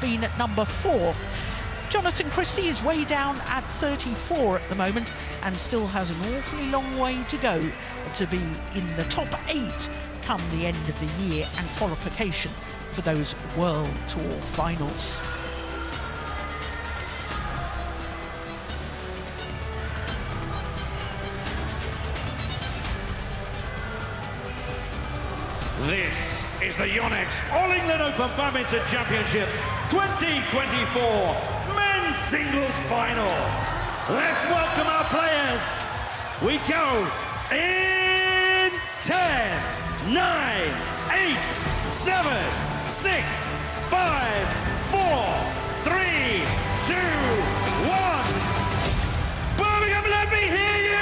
been at number 4. Jonatan Christie is way down at 34 at the moment and still has an awfully long way to go to be in the top 8 come the end of the year and qualification for those World Tour finals. This is the YONEX All England Open Badminton Championships 2024 Men's Singles Final. Let's welcome our players. We go in 10, 9, 8, 7, 6, 5, 4, 3, 2, 1. Birmingham, let me hear you!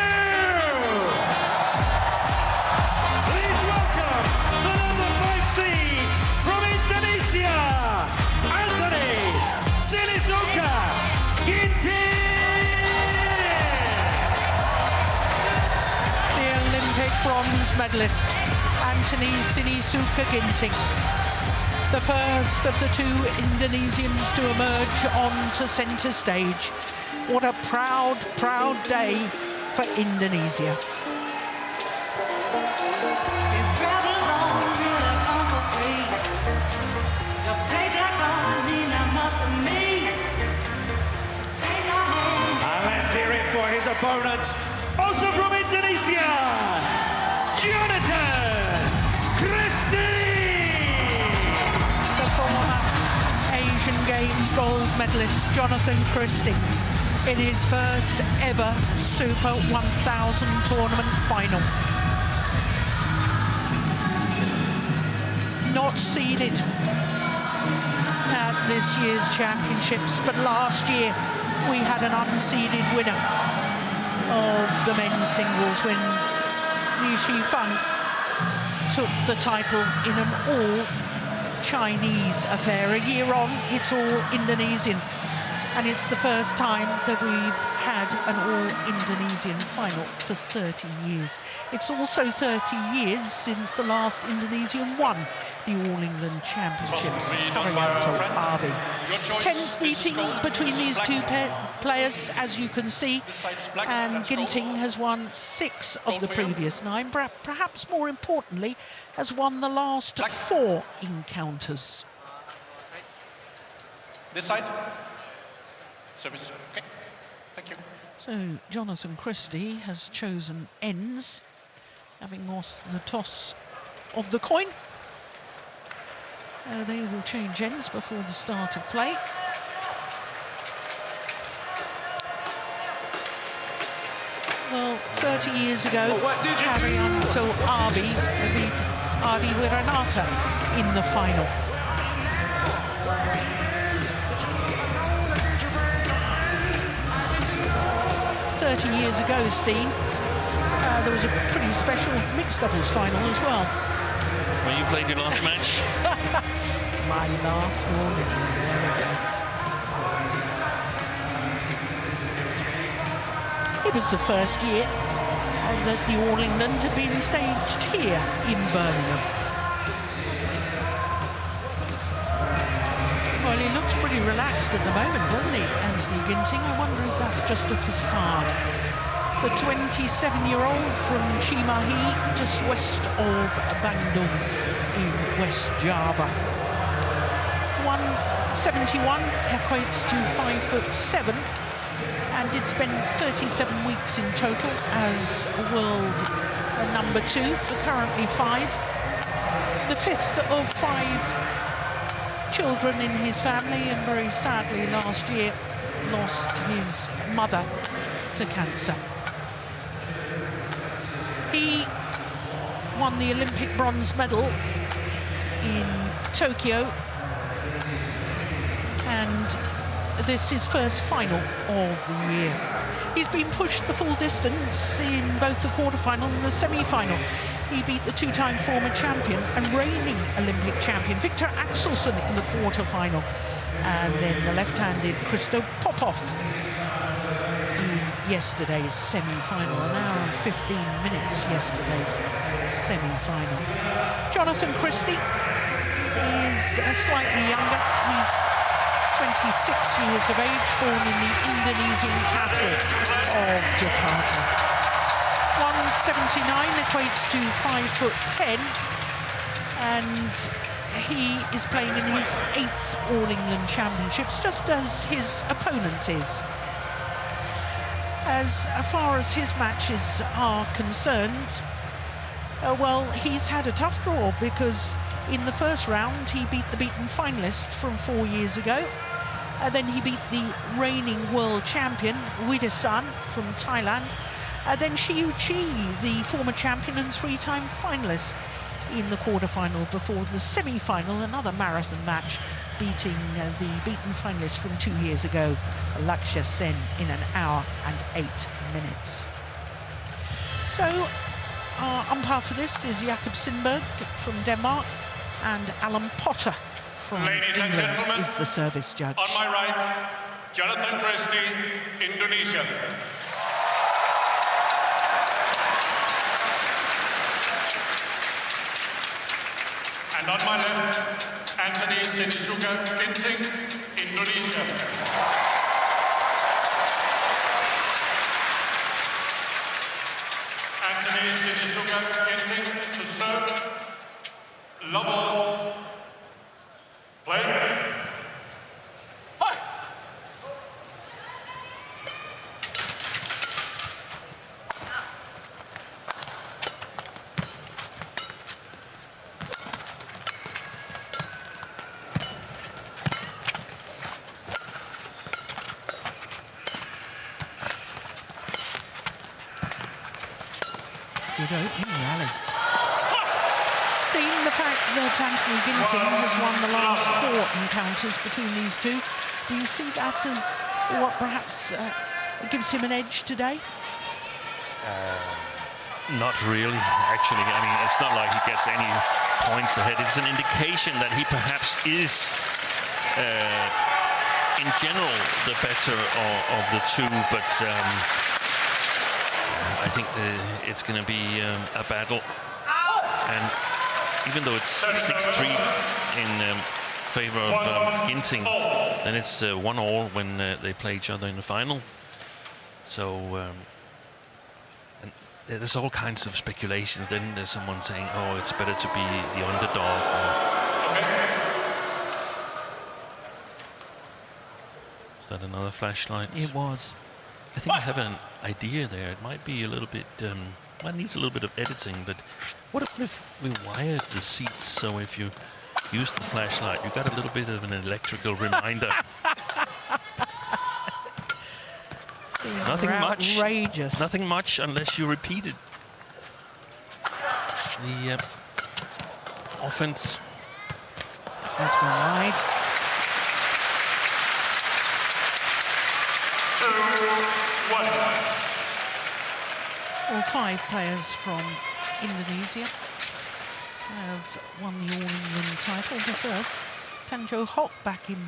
Sinisuka Ginting! The Olympic bronze medalist, Sinisuka Ginting. The first of the 2 Indonesians to emerge onto centre stage. What a proud, proud day for Indonesia. Hear it for his opponent, also from Indonesia, Jonatan Christie! The former Asian Games gold medalist, Jonatan Christie, in his first ever Super 1000 tournament final. Not seeded at this year's championships, but last year we had an unseeded winner of the men's singles when Li Shifeng took the title in an all-Chinese affair. A year on, it's all Indonesian, and it's the first time that we've had an all-Indonesian final for 30 years. It's also 30 years since the last Indonesian won the All England Championships, Haryanto. Tense meeting between these 2 players, as you can see, and Ginting has won 6 of the previous 9, perhaps more importantly, has won the last 4 encounters. This side. Service. Okay. Thank you. So Jonatan Christie has chosen ends, having lost the toss of the coin. They will change ends before the start of play. Well, 30 years ago, Haryanto beat Adi Wiranata in the final. Years ago, Steen, there was a pretty special mixed doubles final as well. When you played your last match? My last one. It was the first year that the All England had been staged here in Birmingham. Well, he looks pretty relaxed at the moment, doesn't he, Anthony Ginting? I wonder if that's just a facade. The 27-year-old from Cimahi, just west of Bandung in West Java. 171 equates to 5'7", and did spend 37 weeks in total as world number 2, currently 5. The 5th of 5 children in his family, and very sadly last year lost his mother to cancer. He won the Olympic bronze medal in Tokyo, and this is his first final of the year. He's been pushed the full distance in both the quarterfinal and the semi-final. He beat the 2-time former champion and reigning Olympic champion Viktor Axelsen in the quarterfinal, and then the left-handed Christo Popov in yesterday's semi-final. An hour and 15 minutes yesterday's semi-final. Jonatan Christie is slightly younger. He's 26 years of age, born in the Indonesian capital of Jakarta. 179 equates to 5'10", and he is playing in his 8th All England Championships, just as his opponent is. As far as his matches are concerned, well, he's had a tough draw, because in the first round he beat the beaten finalist from 4 years ago, and then he beat the reigning world champion Widisan from Thailand, and then Shiyu Chi, the former champion and 3-time finalist, in the quarter-final before the semi-final, another marathon match, beating the beaten finalist from 2 years ago, Lakshya Sen, in 1 hour and 8 minutes. So our umpire for this is Jakob Sindberg from Denmark, and Alan Potter from England is the service judge. On my right, Jonatan Christie, Indonesia. And on my left, Sinisuka Ginting, Indonesia. Sinisuka Ginting to serve. Level. Play. Hi. Good opening rally. Steve, the fact that Anthony Ginting has won the last 4 encounters between these two, do you see that as what perhaps gives him an edge today? Not really, actually. I mean, it's not like he gets any points ahead. It's an indication that he perhaps is, in general, the better of the two, but I think it's going to be a battle. And even though it's 6-3 in favor of Ginting, then it's 1-1 when they play each other in the final. So and there's all kinds of speculations. Then there's someone saying, oh, it's better to be the underdog. Is that another flashlight? It was. I think I have an idea there. It might be a little bit, might needs a little bit of editing, but what if we wired the seats so if you use the flashlight, you got a little bit of an electrical reminder? Nothing much. Outrageous. Nothing much unless you repeat it. The offense. That's gone wide. 2-1. All 5 players from Indonesia have won the All England title. The first, Tanjo Hock, back in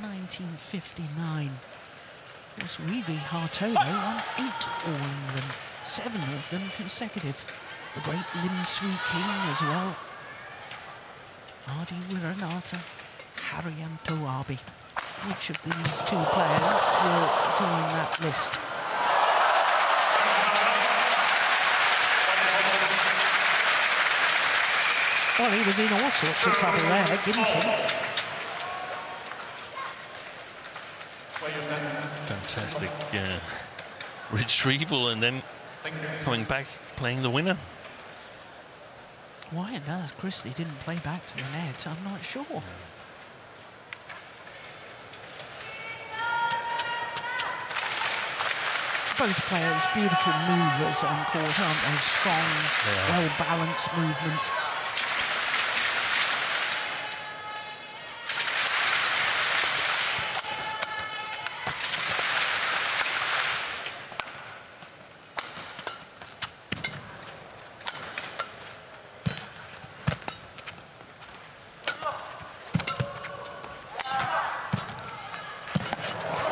1959. Of course, Riri Hartono won 8 All England, 7 of them consecutive. The great Lim Swee King as well. Adi Wiranata, Haryanto Abi. Which of these 2 players will join that list? Well, he was in all sorts of trouble there, Ginting. Fantastic retrieval, and then coming back, playing the winner. Why on earth Christie didn't play back to the net, I'm not sure. Both players, beautiful movers on court, aren't they? Strong, well-balanced movement.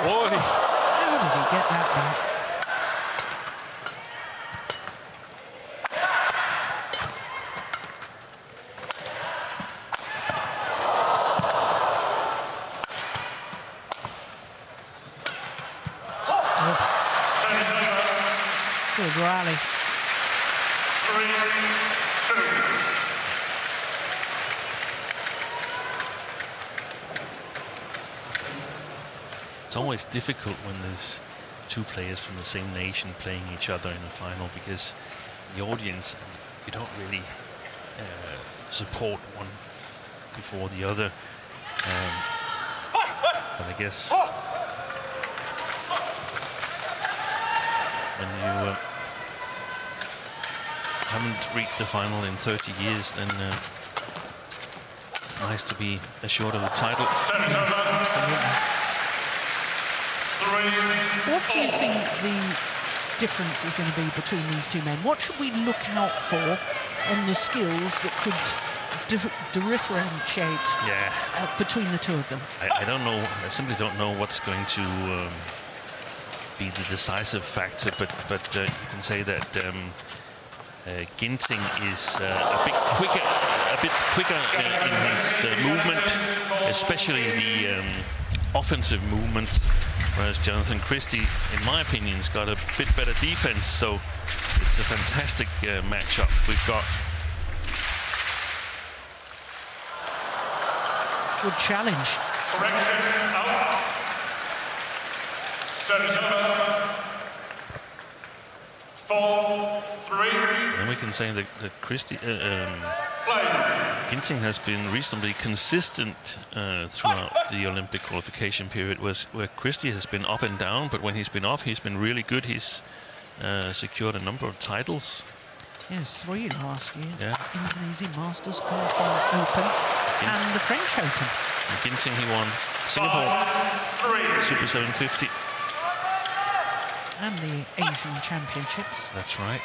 How did he get that back? Good rally. 3-2. It's always difficult when there's two players from the same nation playing each other in the final, because the audience, you don't really support one before the other. But I guess when you haven't reached the final in 30 years, then it's nice to be assured of the title. Yes, absolutely. What do you think the difference is going to be between these two men? What should we look out for on the skills that could differentiate between the two of them? I don't know. I simply don't know what's going to be the decisive factor. But you can say that Ginting is a bit quicker in his movement, especially the offensive movements. Whereas Jonatan Christie, in my opinion, has got a bit better defense. So it's a fantastic matchup we've got. Good challenge. Correction, out. Set is over. 4-3. And we can say that Christie, Ginting has been reasonably consistent throughout the Olympic qualification period, where Christie has been up and down, but when he's been off, he's been really good. He's secured a number of titles. Yes, 3 last year. Yeah. Indonesian Masters, Hong Kong Open, and the French Open. And Ginting, he won Singapore Super 750. And the Asian Championships. That's right.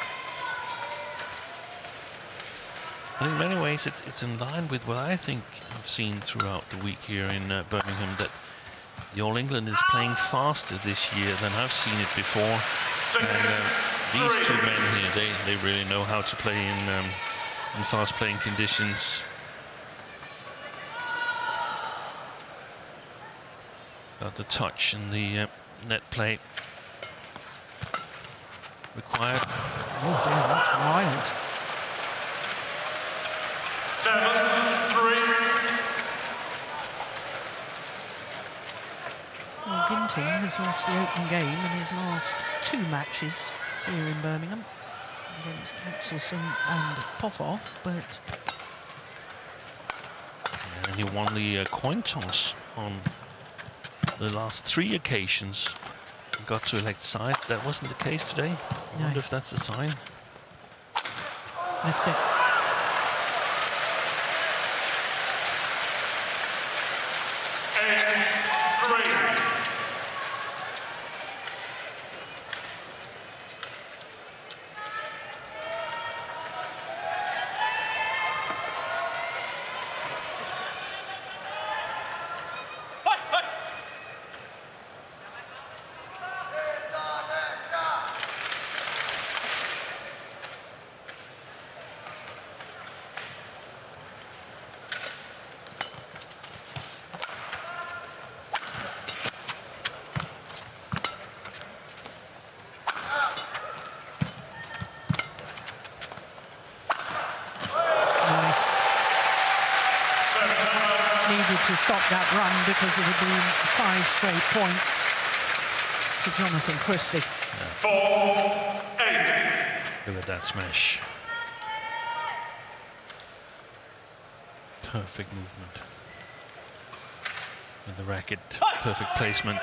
And in many ways, it's in line with what I think I've seen throughout the week here in Birmingham, that the All England is playing faster this year than I've seen it before. And these two men here, they really know how to play in fast-playing conditions. Got the touch and the net play required. Oh dear, that's wild. 7-3. Well, Ginting has lost the opening game in his last 2 matches here in Birmingham against Axelsen and Popov, but and he won the coin toss on the last 3 occasions. Got to elect side. That wasn't the case today. I wonder if that's a sign. missed it. To stop that run, because it had been 5 straight points to Jonatan Christie. 4-8. Look at that smash. Perfect movement. With the racket, perfect placement.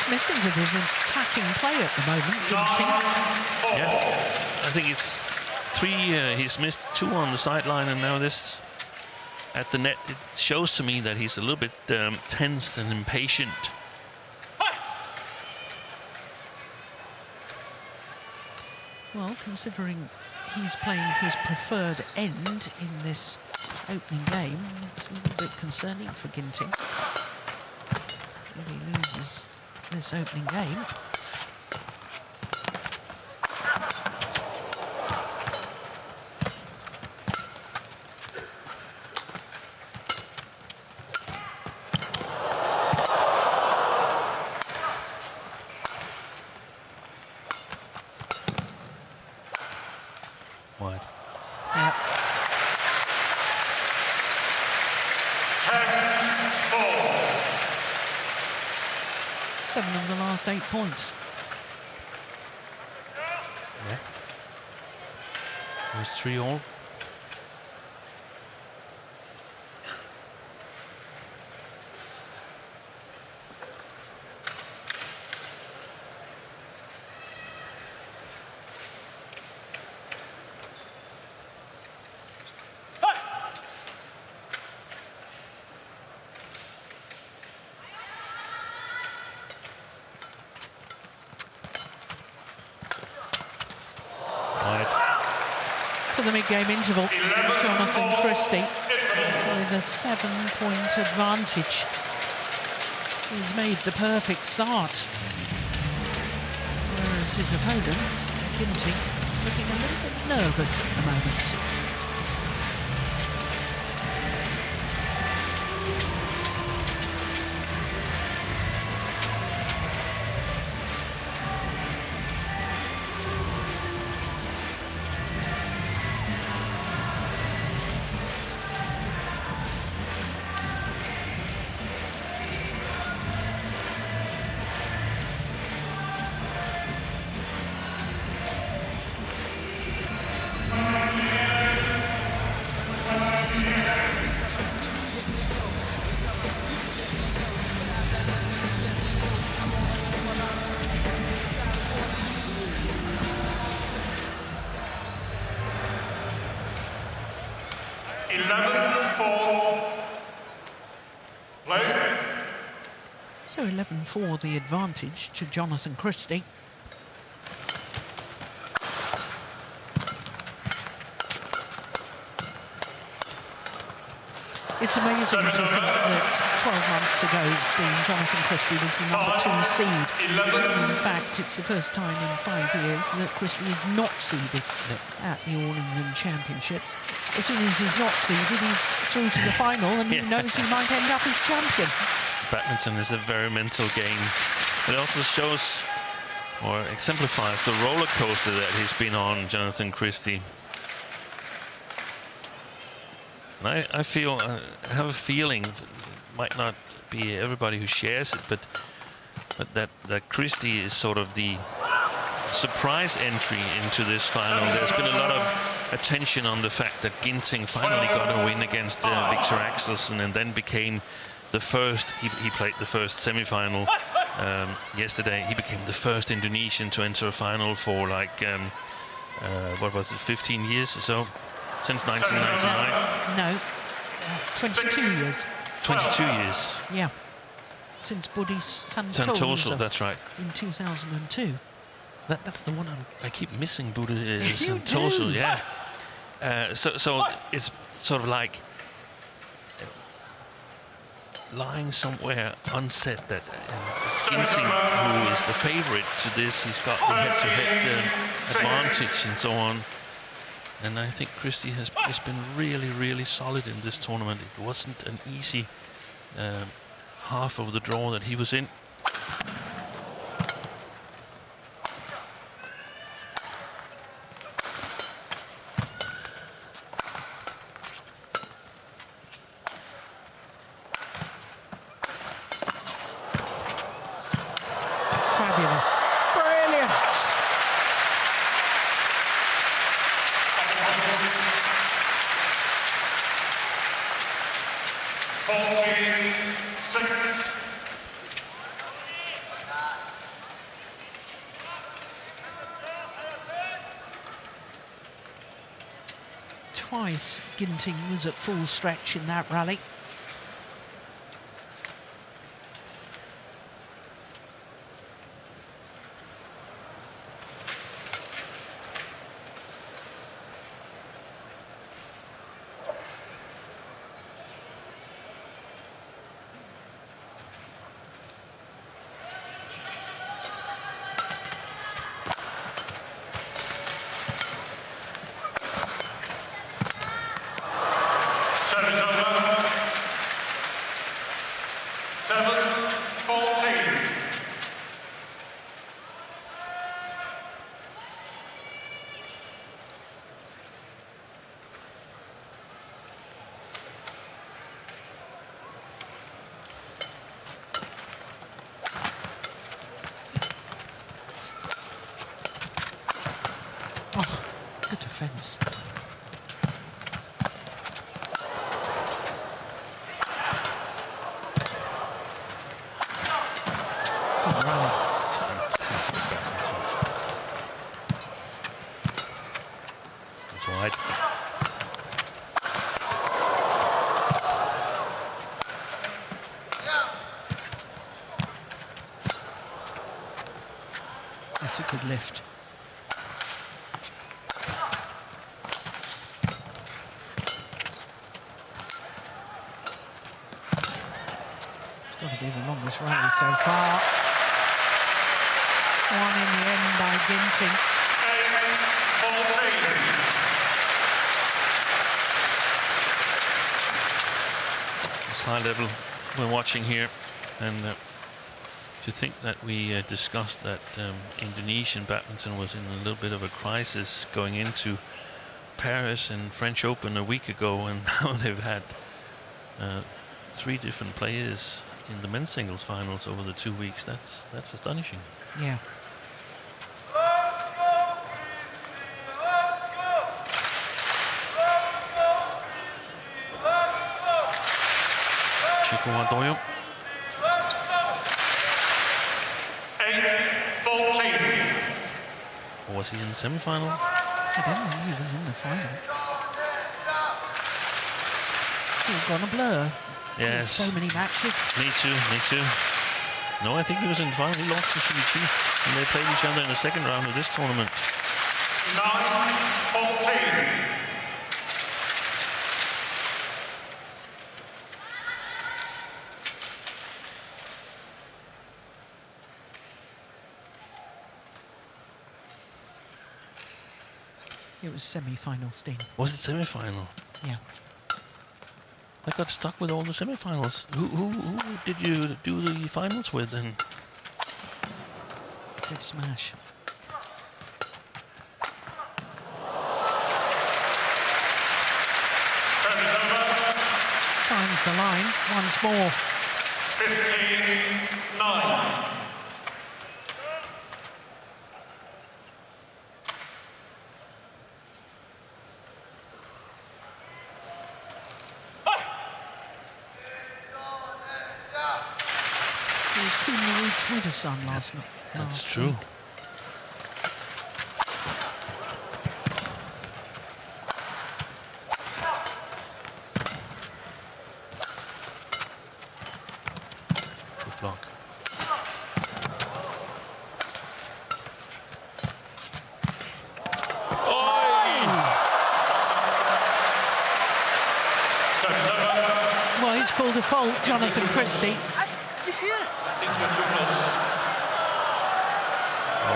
Missing with his attacking play at the moment, Ginting. Yeah, I think it's 3. He's missed 2 on the sideline, and now this at the net. It shows to me that he's a little bit tense and impatient. Well, considering he's playing his preferred end in this opening game, it's a little bit concerning for Ginting. If he loses this opening game. Wide. Yeah. 10-4. 7 of the last 8 points. Yeah. It was 3-all. To the mid-game interval, Jonatan Christie with a 7-point advantage. He's made the perfect start, whereas his opponents, Ginting, looking a little bit nervous at the moment. So 11-4 the advantage to Jonatan Christie. It's amazing to think that 12 months ago, Steve, Jonatan Christie was the #2 seed. In fact, it's the first time in 5 years that Christie is not seeded at the All England Championships. As soon as he's not seeded, he's through to the final, and who knows, he might end up as champion. Badminton is a very mental game. It also shows or exemplifies the roller coaster that he's been on, Jonatan Christie. And I feel, I have a feeling, it might not be everybody who shares it, but that Christie is sort of the surprise entry into this final. There's been a lot of attention on the fact that Ginting finally got a win against Victor Axelsen, and then became the first, he played the first semi-final yesterday. He became the first Indonesian to enter a final for like, what was it, 15 years or so? Since 1999? No, 22 years. 22 years? Yeah, since Budi Santoso, that's right. In 2002. That's the one I keep missing, Budi Santoso, yeah. So it's sort of like lying somewhere unsaid that it's Ginting who is the favorite to this. He's got the head-to-head advantage and so on. And I think Christie has been really, really solid in this tournament. It wasn't an easy half of the draw that he was in. Fabulous. Brilliant. Twice Ginting was at full stretch in that rally. good lift. It's got to be the longest rally so far. One in the end by Ginting. 8-14. It's high level we're watching here, and to think that we discussed that Indonesian badminton was in a little bit of a crisis going into Paris and French Open a week ago, and now they've had 3 different players in the men's singles finals over the 2 weeks. That's astonishing. Yeah. Chico Ardoyo. 8-14. Or was he in the semi-final? I don't know, he was in the final. It's all gone a blur. Yes. So many matches. Me too. No, I think he was in the final. He lost to Shinichi, and they played each other in the second round of this tournament. 9-14. It was semi-final, Sting. Was it semi-final? Yeah. I got stuck with all the semi-finals. Who did you do the finals with then? Good smash. Service over. Finds the line once more. 15-9. He was Queen Marie Twitter son last night. That's true. Good block. Service over. Well, he's called a fault, Jonatan Christie. I think you're too close.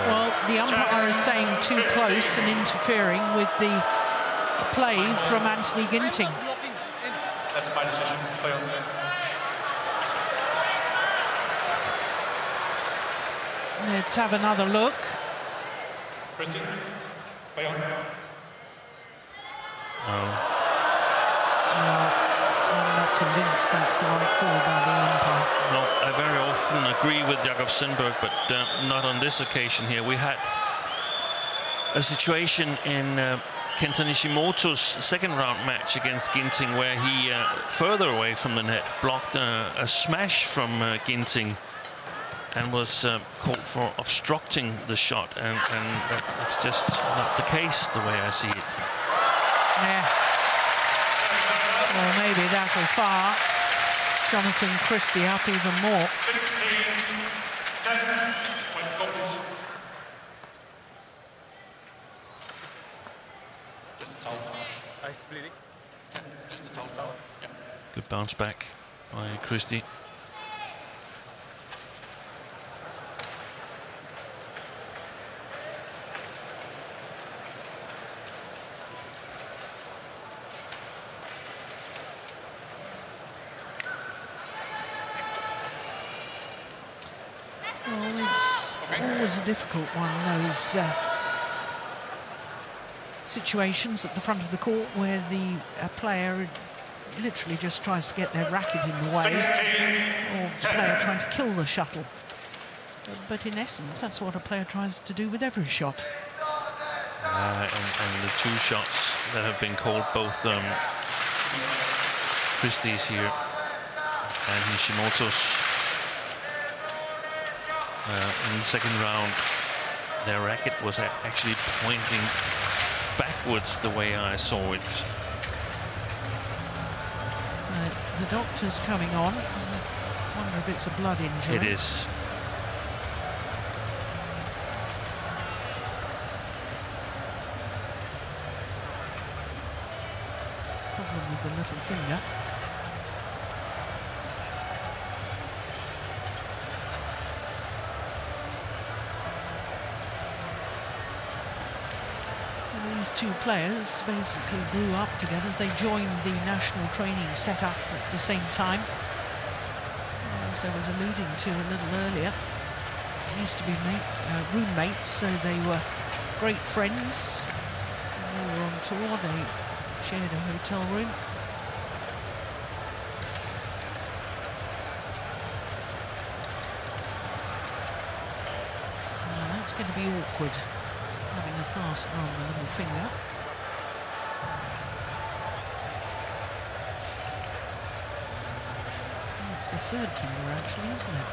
Well, the umpire is saying too close and interfering with the play from Anthony Ginting. That's my decision. Play on. Let's have another look. Christie. Play on. Well, I'm not convinced that's the right call by the umpire. No, I very often agree with Jakob Sundberg, but not on this occasion here. We had a situation in Kenta Nishimoto's second round match against Ginting where he, further away from the net, blocked a smash from Ginting and was called for obstructing the shot, and that's just not the case the way I see it. Yeah. Well, maybe that'll fire Jonatan Christie up even more. 16-10. Point goals. Just a towel. Ice bleeding. Just a towel. Yeah. Good bounce back by Christie. Well, it's always a difficult one, those situations at the front of the court where the player literally just tries to get their racket in the way, or the player trying to kill the shuttle. But in essence, that's what a player tries to do with every shot. And the 2 shots that have been called, both Christie's here and Nishimoto's, in the second round, their racket was actually pointing backwards the way I saw it. The doctor's coming on. I wonder if it's a blood injury. It is. with the little finger. And these two players basically grew up together. They joined the national training setup at the same time. As I was alluding to a little earlier, they used to be roommates, so they were great friends. When they were on tour, they shared a hotel room. Now that's going to be awkward, having a pass on the little finger. It's the third finger, actually, isn't it?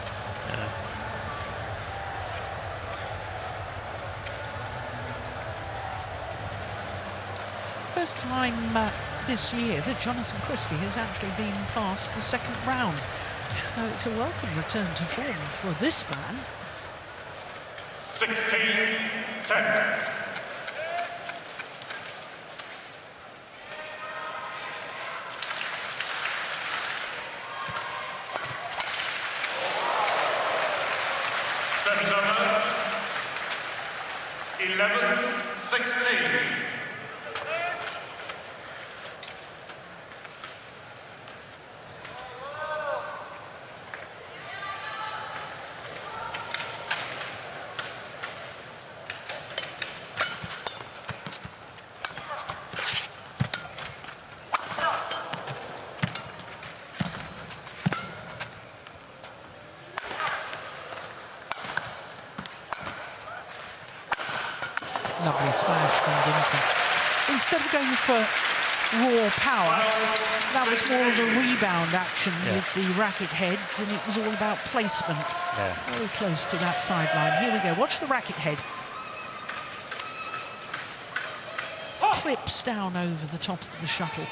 Yeah. First time this year that Jonatan Christie has actually been past the second round. So it's a welcome return to form for this man. 16-10. Service over. 11-16. Lovely smash from Ginting. Instead of going for raw power, that was more of a rebound action with the racket heads, and it was all about placement. Very close to that sideline. Here we go. Watch the racket head. Clips down over the top of the shuttle.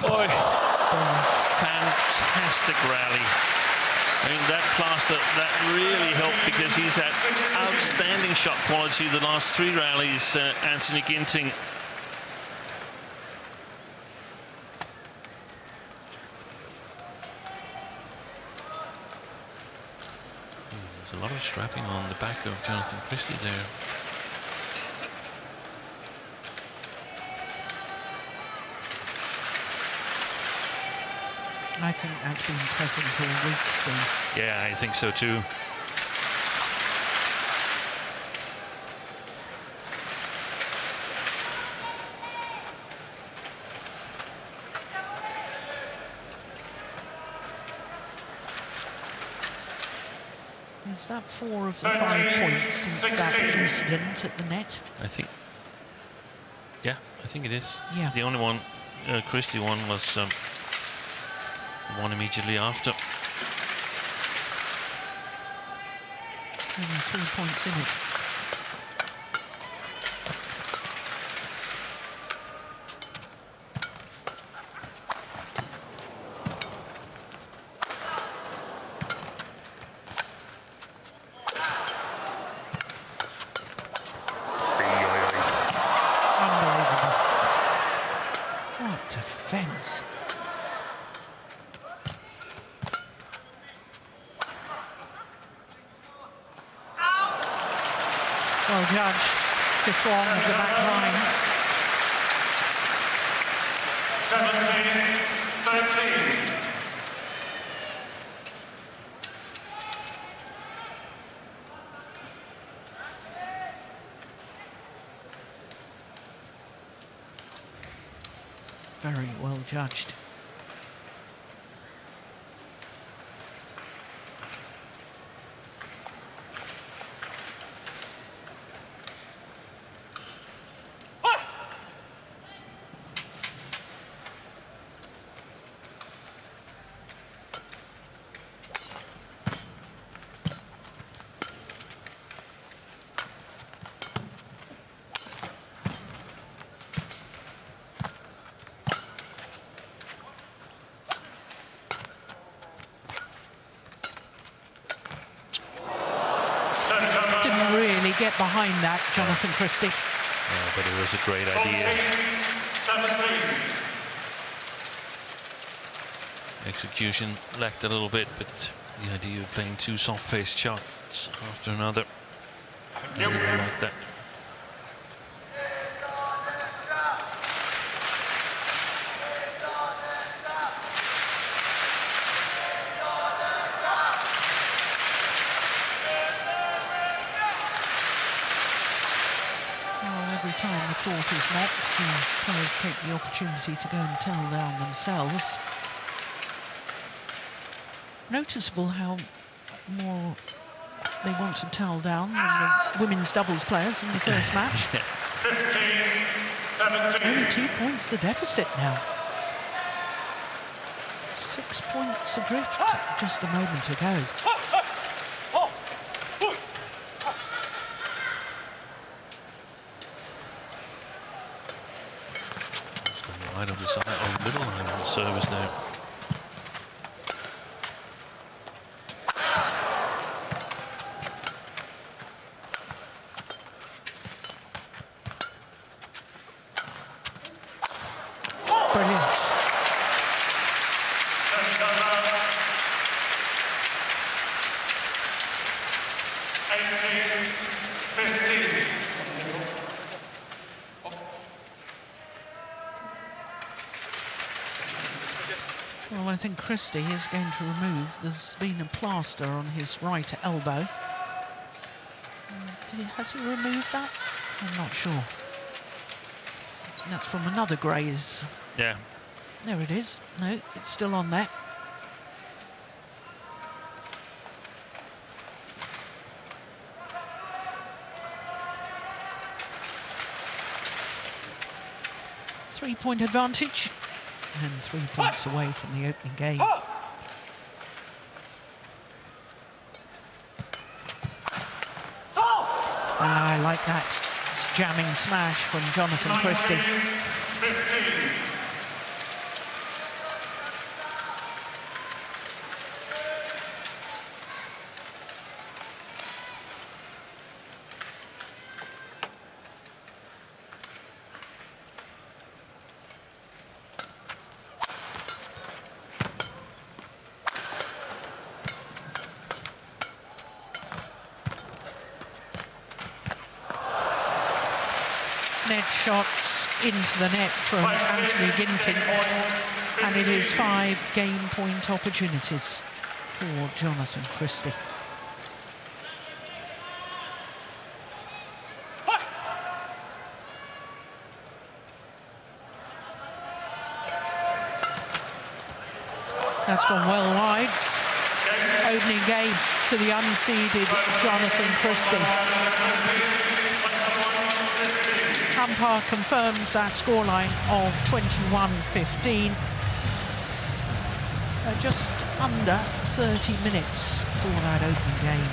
Boy, fantastic rally. I mean, that plaster, that really helped because he's had outstanding shot quality the last three rallies, Anthony Ginting. There's a lot of strapping on the back of Jonatan Christie there. I think that's been present all week, Steve. Yeah, I think so too. Is that 4 of the 5 points since that incident at the net? I think. Yeah, I think it is. Yeah. The only one Christie won was one immediately after. Only 3 points in it. Unbelievable. What defense. Well judged, just long of the back line. 17-13. Very well judged. certainly get behind that, Jonatan Christie. Yeah, but it was a great idea. 17. Execution lacked a little bit, but the idea of playing two soft-faced shots after another, I really like that. Every time the court is mocked, the players take the opportunity to go and towel down themselves. Noticeable how more they want to towel down than the women's doubles players in the first match. 15-17. Only 2 points the deficit now. 6 points adrift just a moment ago. Wide of the side, or middle line of the service there. Brilliant. Well, I think Christie is going to remove. There's been a plaster on his right elbow. Has he removed that? I'm not sure. That's from another graze. Yeah. There it is. No, it's still on there. Three-point advantage. And 3 points away from the opening game. I like that. It's jamming smash from Jonatan Christie. 15. Net shots into the net from Anthony Ginting, and it is 5 game point opportunities for Jonatan Christie. That's gone well wide. Opening game to the unseeded Jonatan Christie. Umpire confirms that scoreline of 21-15. Just under 30 minutes for that opening game.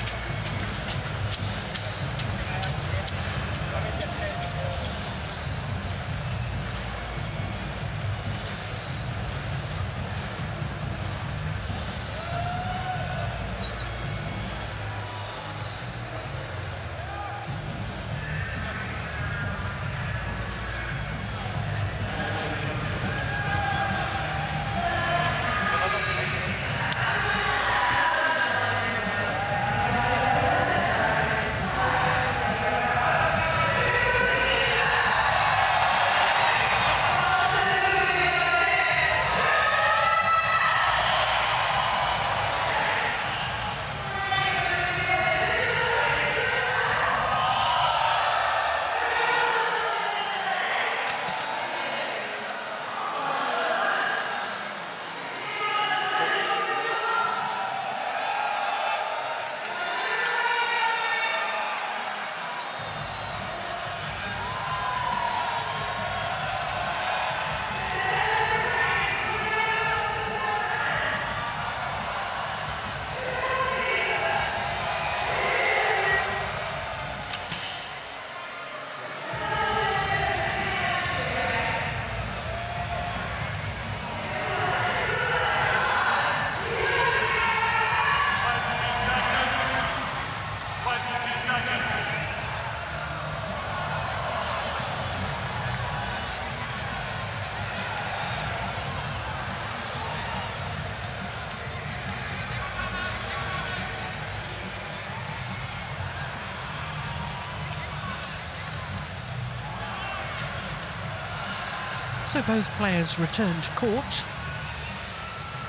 So both players return to court.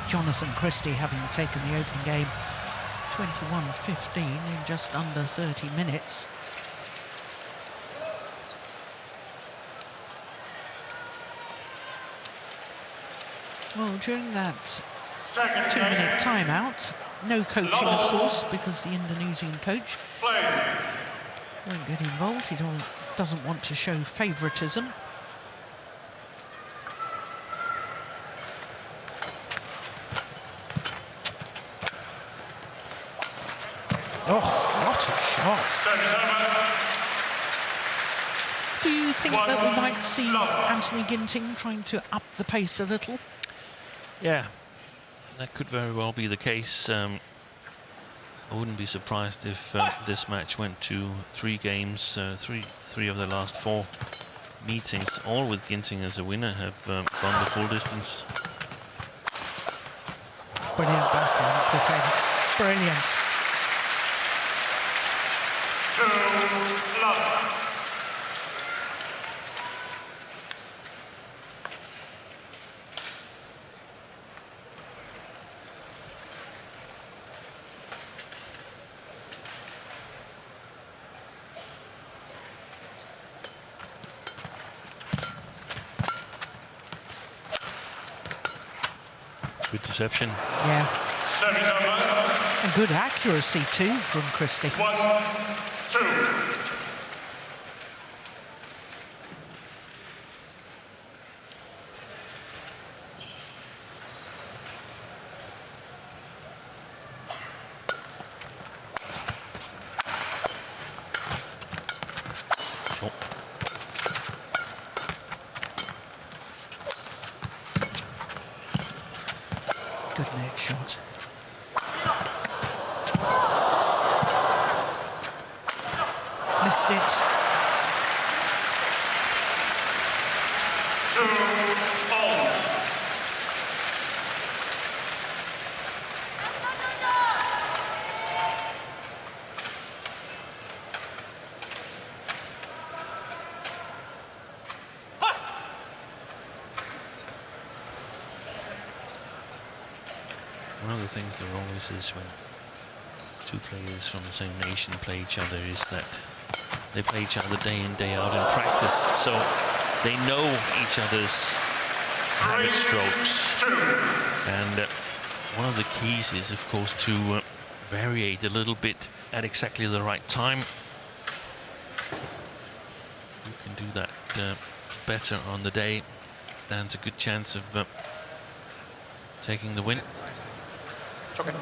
Jonatan Christie having taken the opening game 21-15 in just under 30 minutes. Well, during that 2-minute timeout, no coaching, of course, because the Indonesian coach won't get involved. He doesn't want to show favouritism. Oh, what a shot. Do you think that we might see Anthony Ginting trying to up the pace a little? Yeah, that could very well be the case. I wouldn't be surprised if this match went to 3 games. Three of the last 4 meetings, all with Ginting as a winner, have gone the full distance. Brilliant backhand defence. Brilliant. Good deception. Yeah. And good accuracy too from Christie. 1-2. Good net shot. Missed it. 2-all. One of the things there always is when 2 players from the same nation play each other is that they play each other day in, day out in practice, so they know each other's habit strokes. And one of the keys is, of course, to variate a little bit at exactly the right time. You can do that better on the day. Stands a good chance of taking the win. Okay.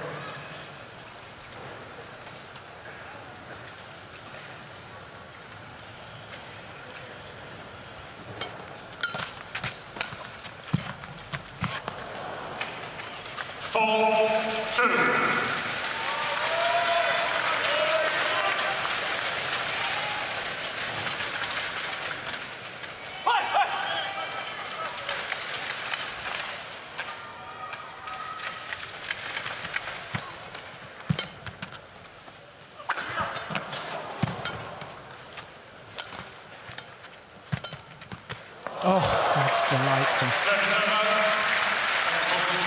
Oh, that's delightful.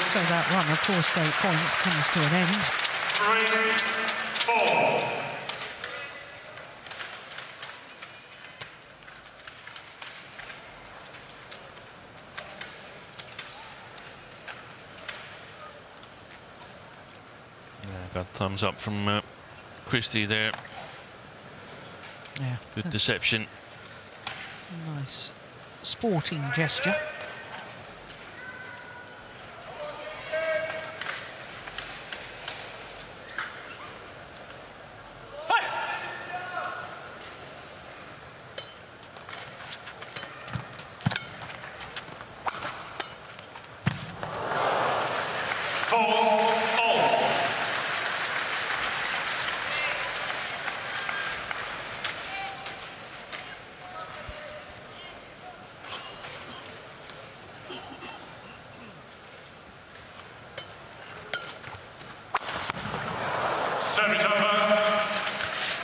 So that run of 4 straight points comes to an end. 3-4. Got thumbs up from Christie there. Yeah, good deception. Nice sporting gesture.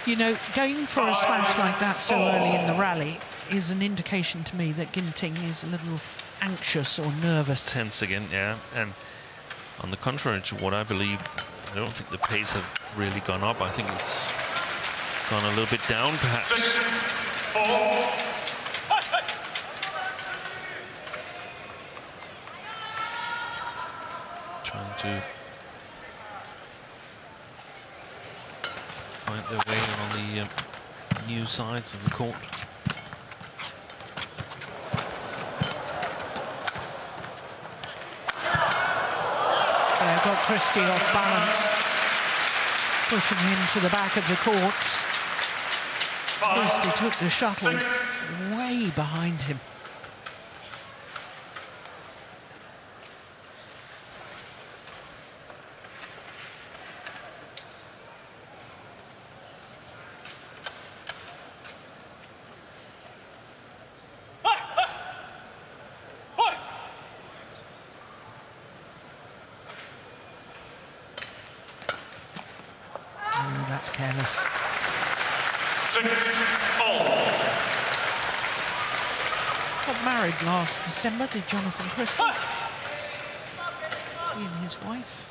You know, going for a smash like that so early in the rally is an indication to me that Ginting is a little anxious or nervous. Tense again, yeah. And on the contrary to what I believe, I don't think the pace have really gone up. I think it's gone a little bit down, perhaps. 6-4. Trying to find their way on the new sides of the court. There, got Christie off balance, pushing him to the back of the courts. Christie took the shuttle way behind him. That's careless. 6-all. Got married last December to Jonatan Christie. He and his wife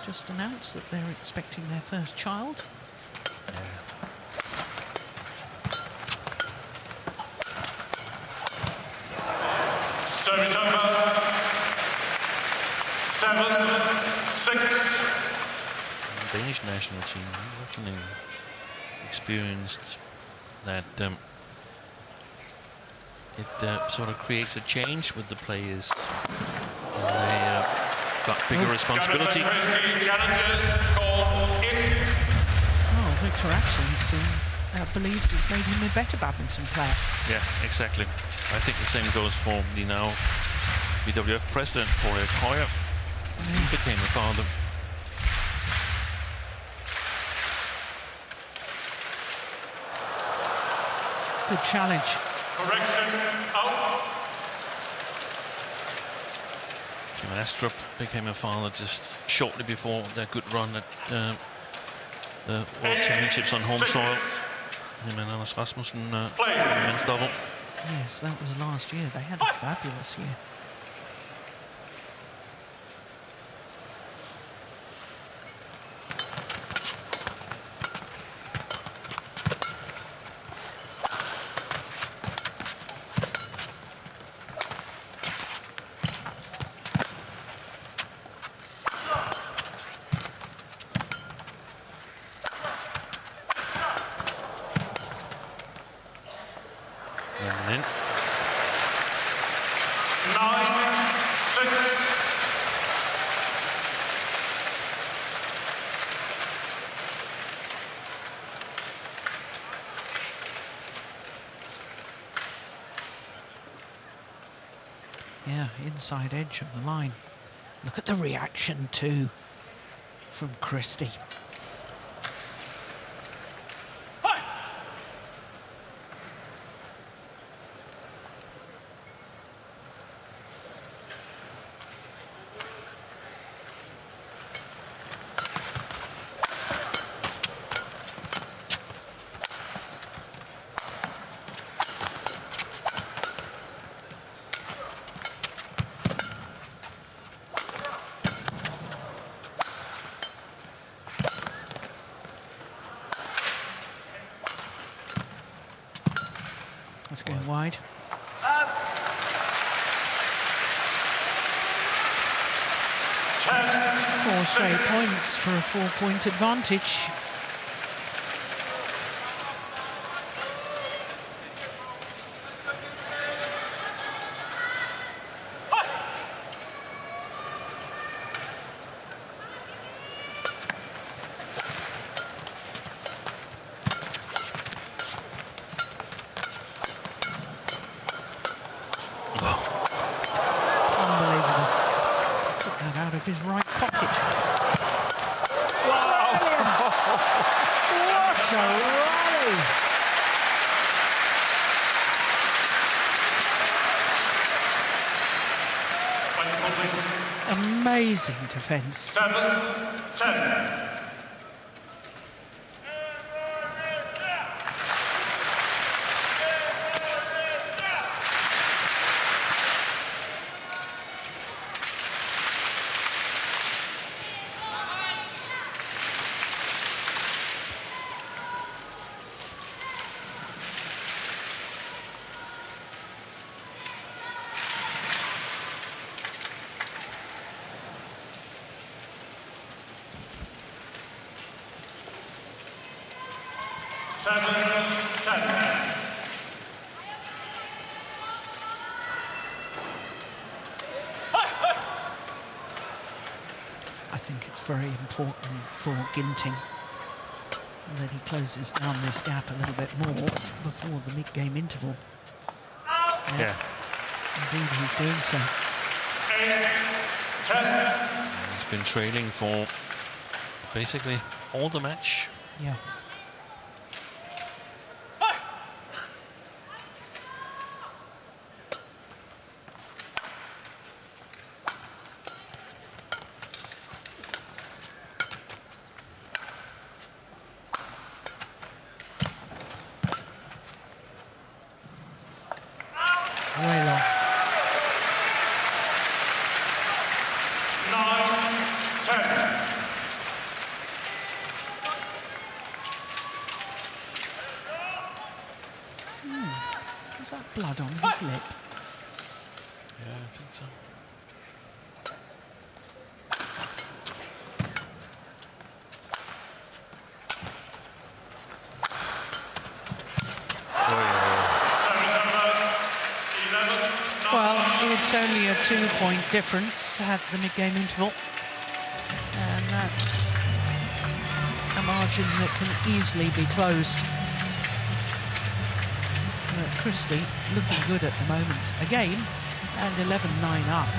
just announced that they're expecting their first child. Service over. 7-6. Danish national team definitely experienced that it sort of creates a change with the players. They got bigger responsibility. Oh, Victor actually believes it's made him a better badminton player. Yeah, exactly. I think the same goes for the now BWF president, Paul Hoyer. He became a father. Good challenge. Correction, out. Jim Astrup became a father just shortly before their good run at the World Championships on home soil. Him and Anders Rasmussen men's double. Yes, that was last year. They had a fabulous year. And in. 9-6. Yeah, inside edge of the line. Look at the reaction too from Christie. That's going wide. 4 straight points for a 4-point advantage. Out of his right pocket. Wow! What a rally! Amazing defence. 7-10. 7-10. I think it's very important for Ginting that he closes down this gap a little bit more before the mid-game interval. Yeah. Indeed, he's doing so. 8-10. He's been trailing for basically all the match. Yeah. Way long. 9-10. Is that blood on his lip? Yeah, I think so. Well, it's only a 2-point difference at the mid-game interval. And that's a margin that can easily be closed. Christie looking good at the moment again, and 11-9 up.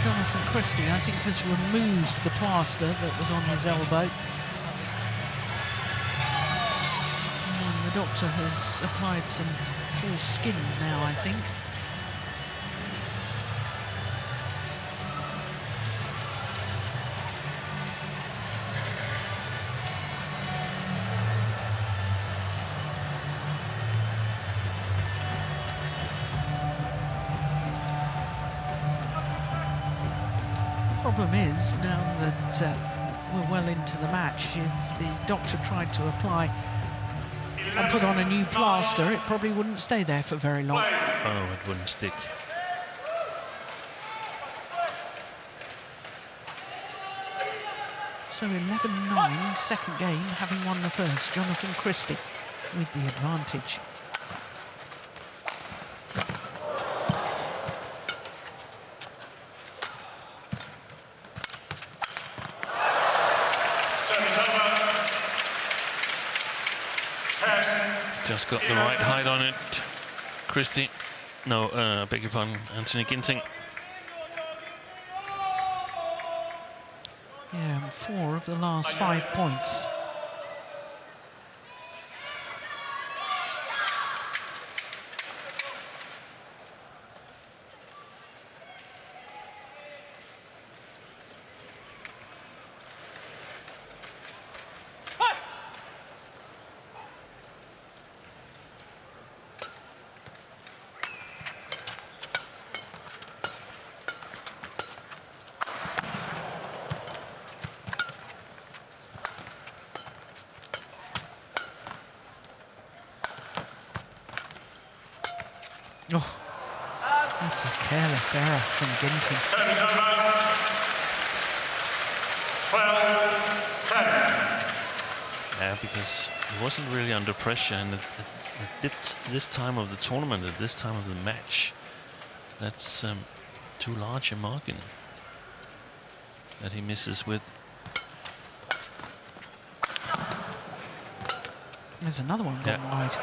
Jonatan Christie, I think, has removed the plaster that was on his elbow. And the doctor has applied some false skin now, I think. Problem is, now that we're well into the match, if the doctor tried to apply and put on a new plaster, it probably wouldn't stay there for very long. Oh, it wouldn't stick. So 11-9, second game, having won the first. Jonatan Christie with the advantage. Just got the right height on it. Christie. No, beg your pardon, Anthony Ginting. Yeah, 4 of the last 5 points. Oh, that's a careless error from Ginting. 12-10. Yeah, because he wasn't really under pressure, and at this time of the tournament, at this time of the match, that's too large a margin that he misses with. There's another one gone wide.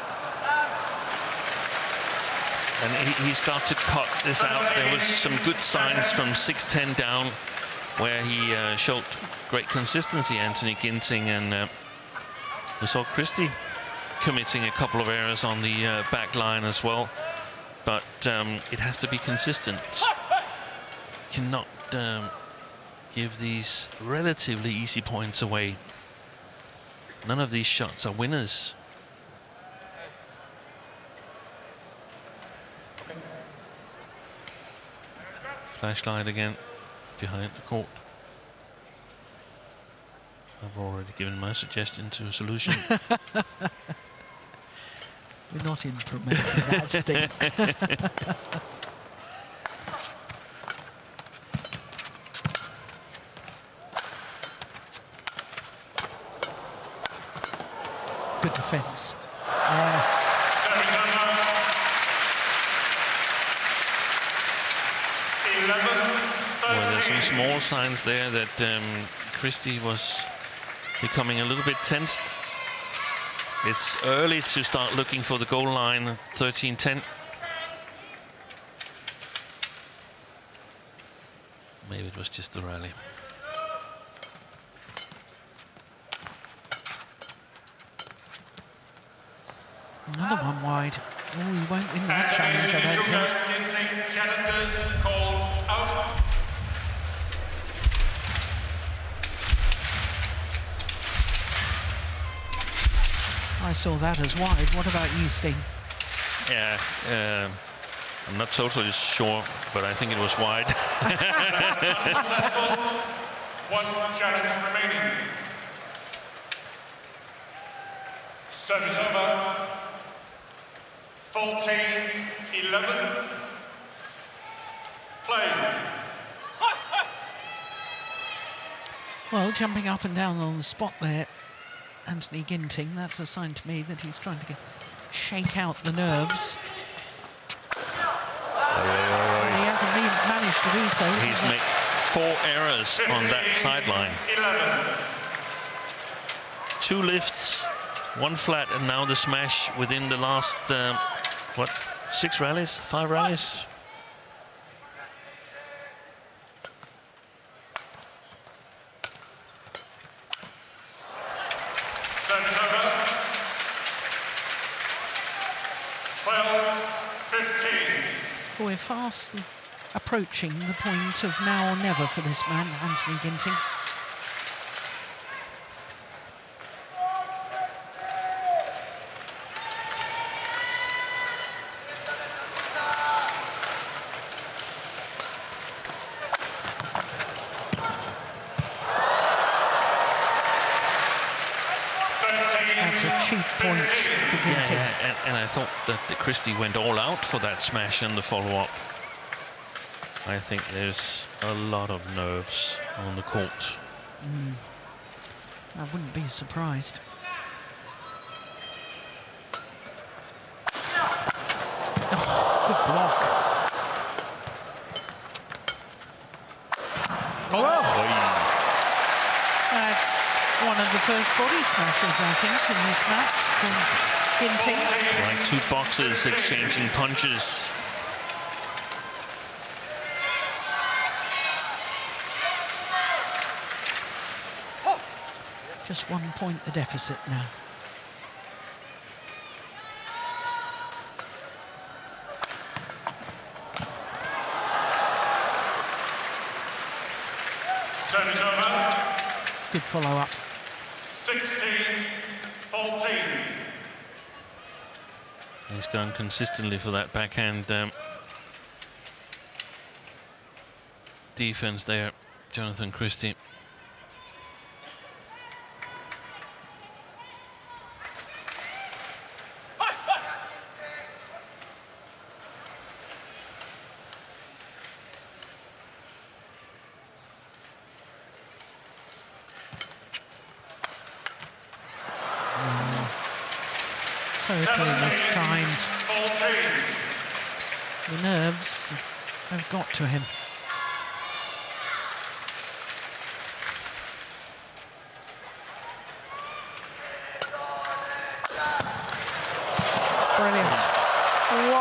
And he's got to cut this out. There was some good signs from 6-10 down where he showed great consistency, Anthony Ginting, and we saw Christie committing a couple of errors on the back line as well. But it has to be consistent. Cannot give these relatively easy points away. None of these shots are winners. Flashlight again behind the court. I've already given my suggestion to a solution. We're not implementing that, Steve. Good defence. Well, there's some small signs there that Christie was becoming a little bit tensed. It's early to start looking for the goal line, 13-10. Maybe it was just the rally. Another one wide. Oh, he won't win that challenge, I don't think. Janitors called out. I saw that as wide. What about you, Sting? Yeah, I'm not totally sure, but I think it was wide. One challenge remaining. Service over. 14-11. Play. Well, jumping up and down on the spot there, Anthony Ginting, that's a sign to me that he's trying to shake out the nerves. Well, he hasn't managed to do so. He's made 4 errors on that sideline. 2 lifts, 1 flat, and now the smash within the last, what, 6 rallies, 5 rallies? Service over. 12-15. We're fast approaching the point of now or never for this man, Anthony Ginting. That's a cheap point for Ginting. Yeah, and I thought that Christie went all out for that smash and the follow-up. I think there's a lot of nerves on the court. I wouldn't be surprised. Oh, good block. That's one of the first body smashes, I think, in this match from Ginting. Like 2 boxers exchanging punches. Just 1 point the deficit now. Service over. Good follow-up. 16-14. He's gone consistently for that backhand defense there, Jonatan Christie. Totally mistimed. The nerves have got to him. Brilliant.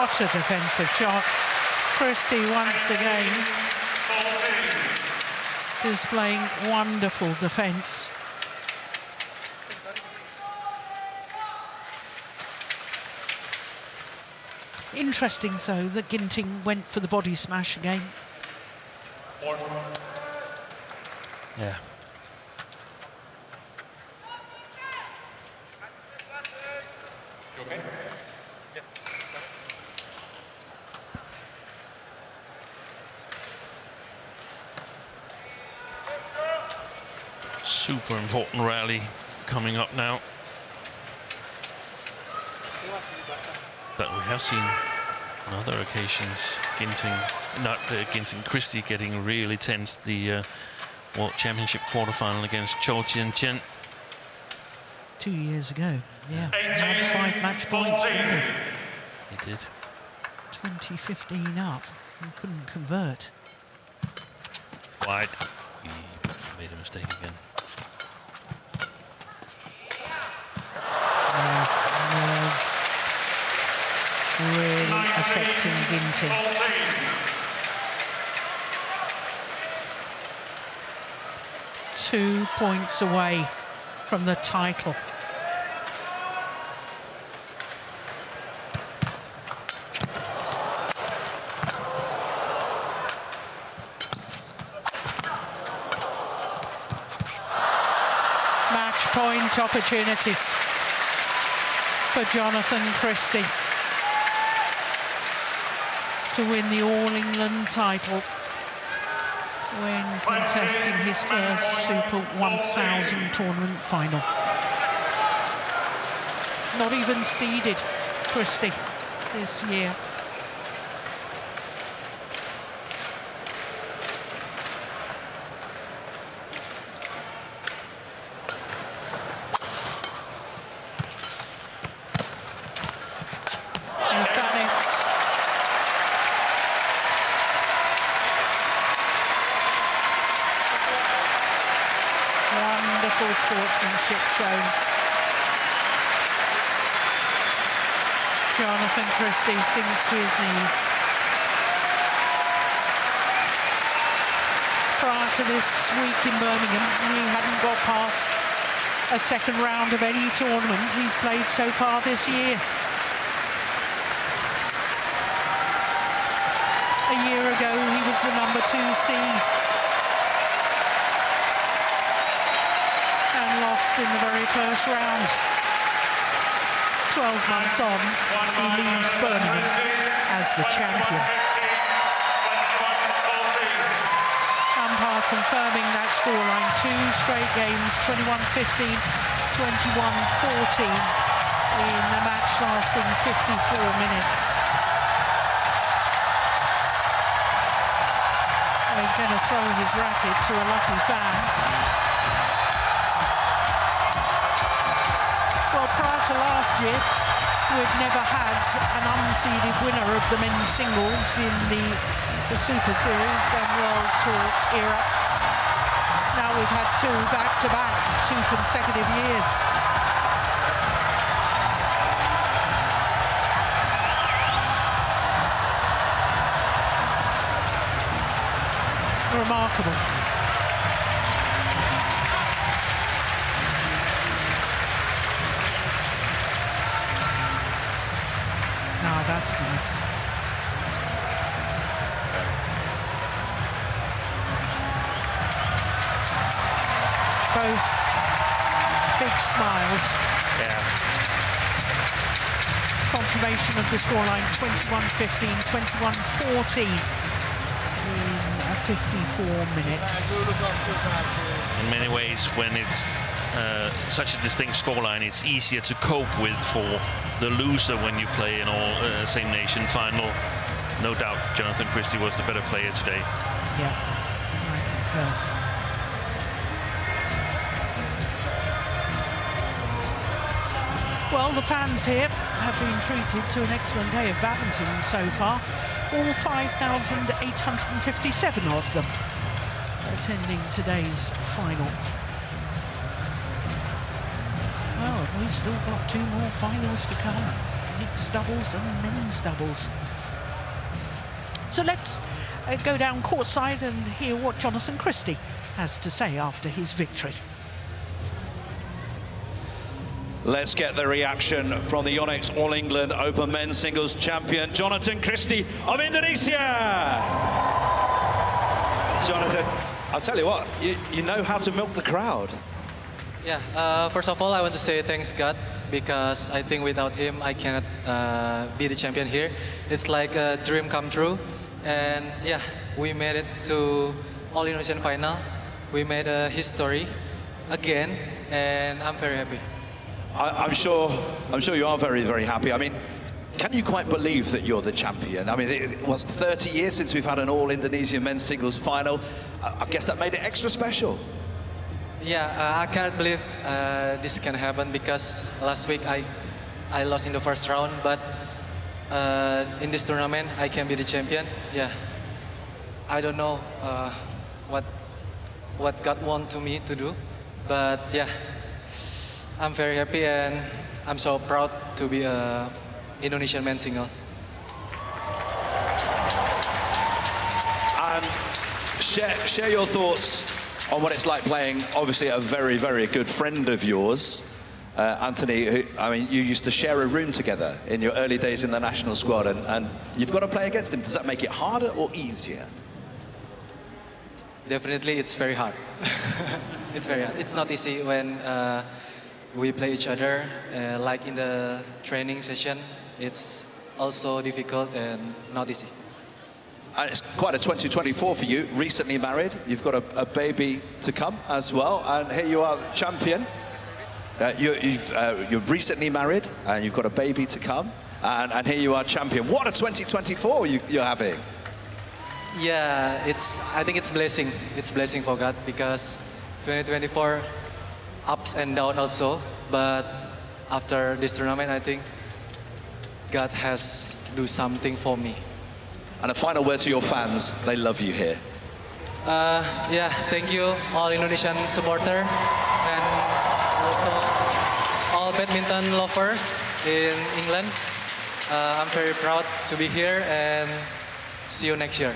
What a defensive shot. Christie once again displaying wonderful defence. Interesting, though, that Ginting went for the body smash again. Yeah. You okay? Yes. Super important rally coming up now. But we have seen on other occasions Christie getting really tense. The World Championship quarterfinal against Jonatan. 2 years ago, yeah. Had 5 match points, didn't he? He did. 2015 up and couldn't convert. Wide. He made a mistake again. Nerves really affecting Ginting. 2 points away from the title. Match point opportunities for Jonatan Christie to win the All England title when contesting his first Super 1000 tournament final. Not even seeded, Christie, this year. Sportsmanship shown. Jonatan Christie sinks to his knees. Prior to this week in Birmingham, he hadn't got past a second round of any tournament he's played so far this year. A year ago, he was the number 2 seed. Lost in the very first round. 12 months on, he leaves Birmingham as the champion. Umpire confirming that scoreline. 2 straight games, 21-15, 21-14 in a match lasting 54 minutes. He's going to throw his racket to a lucky fan. Prior to last year, we've never had an unseeded winner of the men's singles in the Super Series and World Tour era. Now we've had 2 back-to-back, 2 consecutive years. Remarkable. That's nice. Both big smiles. Yeah. Confirmation of the scoreline, 21-15, 21-14 in 54 minutes. In many ways, when it's such a distinct scoreline, it's easier to cope with for the loser when you play an all same nation final. No doubt Jonatan Christie was the better player today. Yeah, I concur. Well, the fans here have been treated to an excellent day of badminton so far. All 5,857 of them attending today's final. Well, we've still got 2 more finals to come. mixed doubles and men's doubles. So let's go down courtside and hear what Jonatan Christie has to say after his victory. Let's get the reaction from the YONEX All England Open Men's Singles Champion, Jonatan Christie of Indonesia. Jonatan, I'll tell you what, you know how to milk the crowd. Yeah, first of all, I want to say thanks God, because I think without him, I cannot be the champion here. It's like a dream come true. And yeah, we made it to All Indonesian final. We made a history again, and I'm very happy. I'm sure you are very, very happy. I mean, can you quite believe that you're the champion? I mean, it was 30 years since we've had an all-Indonesian men's singles final. I guess that made it extra special. Yeah, I cannot believe this can happen, because last week I lost in the first round, but in this tournament I can be the champion. Yeah, I don't know what God wants me to do, but yeah, I'm very happy and I'm so proud to be a Indonesian men's single. And share your thoughts on what it's like playing, obviously, a very, very good friend of yours, Anthony, who, I mean, you used to share a room together in your early days in the national squad, and you've got to play against him. Does that make it harder or easier? Definitely, it's very hard. It's very hard. It's not easy when we play each other, like in the training session. It's also difficult and not easy. And it's quite a 2024 for you. Recently married, you've got a baby to come as well, and here you are, champion. You've recently married, and you've got a baby to come, and here you are, champion. What a 2024 you're having! Yeah, I think it's blessing. It's blessing for God, because 2024 ups and down also. But after this tournament, I think God has do something for me. And a final word to your fans. They love you here. Yeah, thank you all Indonesian supporter and also all badminton lovers in England. I'm very proud to be here and see you next year.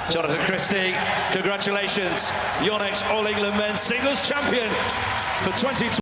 Jonatan Christie, congratulations. YONEX All England Men's Singles Champion for 2020.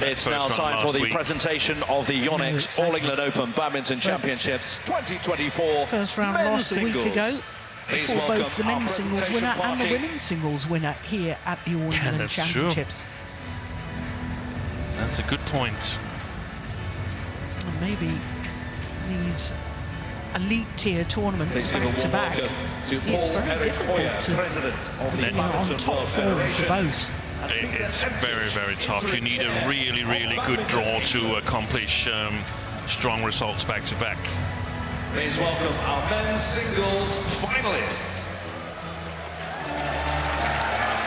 It's now time for the presentation of the YONEX All England Open Badminton Championships 2024 First round men's lost a week singles. ago Please for welcome both the our men's singles presentation winner and the party. women's singles winner here at the All England that's Championships. true. That's a good point. And maybe these elite tier tournaments Please give a back to warm back, welcome to it's Paul very Eric difficult Hoyer, to President of the be on Badminton top World form for Federation. both. It's very, very tough. You need a really, really good draw to accomplish strong results back to back. Please welcome our men's singles finalists.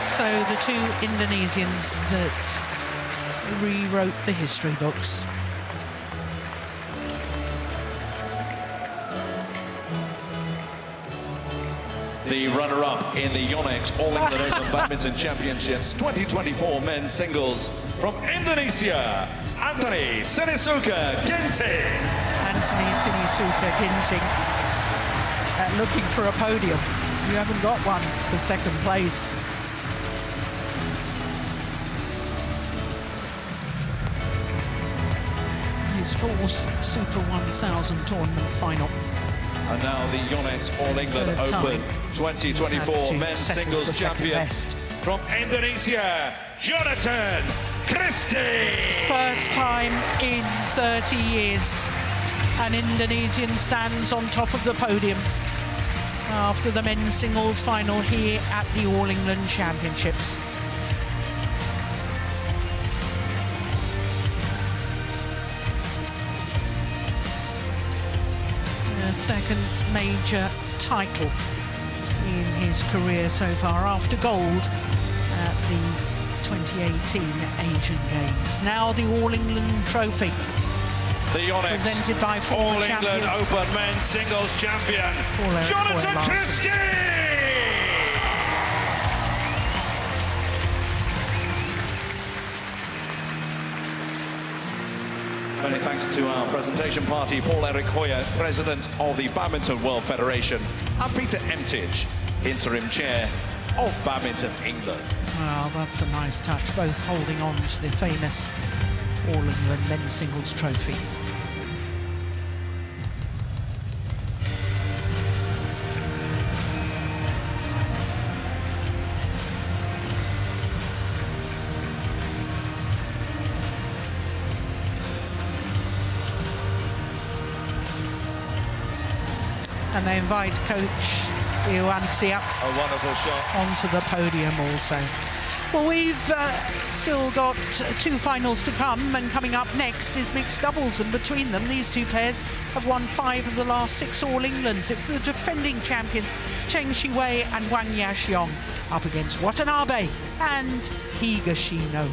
So the two Indonesians that rewrote the history books. the runner-up in the YONEX All England Open Badminton Championships 2024 men's singles from Indonesia, Anthony Sinisuka Ginting. Anthony Sinisuka Ginting looking for a podium. You haven't got one for second place. His fourth Super 1000 tournament final. And now the YONEX All England Open 2024 men's singles champion from Indonesia, Jonatan Christie. First time in 30 years an Indonesian stands on top of the podium after the men's singles final here at the All England Championships. Second major title in his career so far, after gold at the 2018 Asian Games. Now the All England Trophy, the YONEX presented by All England Open men's singles champion, Jonatan Christie. Many thanks to our presentation party, Paul-Eric Hoyer, President of the Badminton World Federation, and Peter Emtage, Interim Chair of Badminton England. Well, that's a nice touch, both holding on to the famous All England men's singles trophy. And they invite Coach Iwansi up a wonderful shot onto the podium also. Well, we've still got two finals to come, and coming up next is mixed doubles, and between them these two pairs have won 5 of the last 6 All Englands. It's the defending champions Cheng Shiwei and Wang Yaxiong up against Watanabe and Higashino.